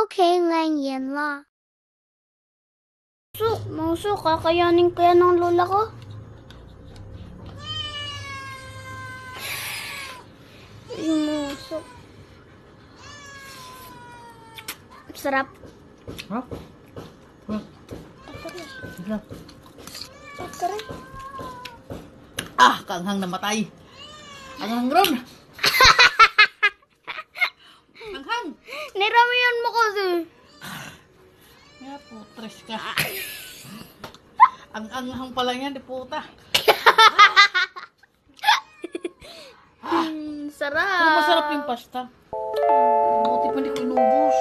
Okay lang yan la. Mauso, kakayanin kaya ng lola ko? Mauso. Sarap. Ha? Ha? Sige. Ah, kaanghang namatay. Anghang ron. Anghang. Niramihan mo kasi. Ya, putres ka. Ang anghang pala yan, di puta. Sarap. Pero masarap yung pasta. Buti pa hindi ko inubos.